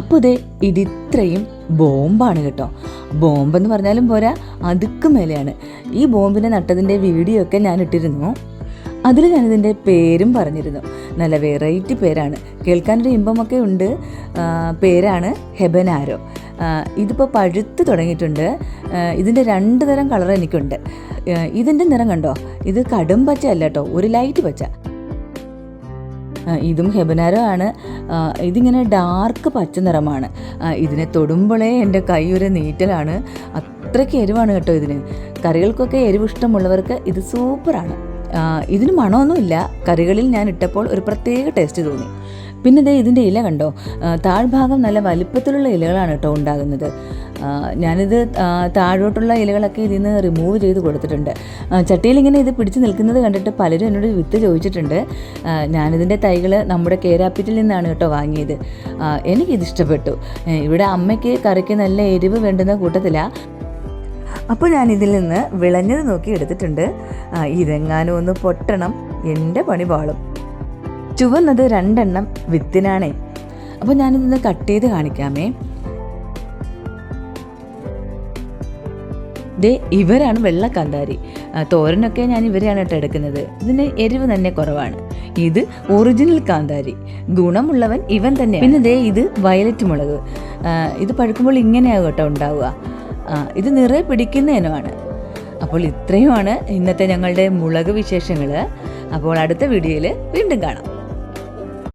അപ്പോൾ ഇതേ ഇതിത്രയും ബോംബാണ് കേട്ടോ. ബോംബെന്ന് പറഞ്ഞാലും പോരാ, അതുക്ക് മേലെയാണ്. ഈ ബോംബിനെ നട്ടതിൻ്റെ വീഡിയോ ഒക്കെ ഞാൻ ഇട്ടിരുന്നു. അതിൽ ഞാനിതിൻ്റെ പേരും പറഞ്ഞിരുന്നു. നല്ല വെറൈറ്റി പേരാണ്, കേൾക്കാനൊരു ഇമ്പമൊക്കെ ഉണ്ട്. പേരാണ് ഹെബനാരോ. ഇതിപ്പോൾ പഴുത്ത് തുടങ്ങിയിട്ടുണ്ട്. ഇതിൻ്റെ 2 തരം കളർ എനിക്കുണ്ട്. ഇതിൻ്റെ നിറം കണ്ടോ, ഇത് കടും പച്ച അല്ല കേട്ടോ, ഒരു ലൈറ്റ് പച്ച. ഇതും ഹെബനാരോ ആണ്. ഇതിങ്ങനെ ഡാർക്ക് പച്ച നിറമാണ്. ഇതിനെ തൊടുമ്പോഴേ എൻ്റെ കൈ ഒരു നീറ്റലാണ്. അത്രയ്ക്ക് എരിവാണ് കേട്ടോ ഇതിന്. കറികൾക്കൊക്കെ എരിവ് ഇഷ്ടമുള്ളവർക്ക് ഇത് സൂപ്പറാണ്. ഇതിന് മണമൊന്നുമില്ല. കറികളിൽ ഞാൻ ഇട്ടപ്പോൾ ഒരു പ്രത്യേക ടേസ്റ്റ് തോന്നി. പിന്നെ ദേ ഇതിൻ്റെ ഇല കണ്ടോ, താഴ്ഭാഗം നല്ല വലിപ്പത്തിലുള്ള ഇലകളാണ് കേട്ടോ ഉണ്ടാകുന്നത്. ഞാനിത് താഴോട്ടുള്ള ഇലകളൊക്കെ ഇതിൽ നിന്ന് റിമൂവ് ചെയ്ത് കൊടുത്തിട്ടുണ്ട്. ചട്ടിയിൽ ഇങ്ങനെ ഇത് പിടിച്ച് നിൽക്കുന്നത് കണ്ടിട്ട് പലരും എന്നോട് വിത്ത് ചോദിച്ചിട്ടുണ്ട്. ഞാനിതിൻ്റെ തൈകൾ നമ്മുടെ കേരാപ്പിറ്റിൽ നിന്നാണ് കേട്ടോ വാങ്ങിയത്. എനിക്കിതിഷ്ടപ്പെട്ടു. ഇവിടെ അമ്മയ്ക്ക് കറിക്ക് നല്ല എരിവ് വേണ്ടുന്ന കൂട്ടത്തിലാണ്. അപ്പോൾ ഞാനിതിൽ നിന്ന് വിളഞ്ഞത് നോക്കി എടുത്തിട്ടുണ്ട്. ഇതെങ്ങാനും ഒന്ന് പൊട്ടണം, എൻ്റെ പണി പാളും. ചുവന്നത് 2 എണ്ണം വിത്തിനാണേ. അപ്പോൾ ഞാനിതൊന്ന് കട്ട് ചെയ്ത് കാണിക്കാമേ. ദേ ഇവരാണ് വെള്ളക്കാന്താരി. തോരനൊക്കെ ഞാൻ ഇവരെയാണ് കേട്ടോ എടുക്കുന്നത്. ഇതിന് എരിവ് തന്നെ കുറവാണ്. ഇത് ഒറിജിനൽ കാന്താരി, ഗുണമുള്ളവൻ ഇവൻ തന്നെ. പിന്നെ ദേ ഇത് വയലറ്റ് മുളക്. ഇത് പഴുക്കുമ്പോൾ ഇങ്ങനെയാകും കേട്ടോ ഉണ്ടാവുക. ഇത് നിറയെ പിടിക്കുന്ന ഇനമാണ്. അപ്പോൾ ഇത്രയുമാണ് ഇന്നത്തെ ഞങ്ങളുടെ മുളക് വിശേഷങ്ങൾ. അപ്പോൾ അടുത്ത വീഡിയോയിൽ വീണ്ടും കാണാം.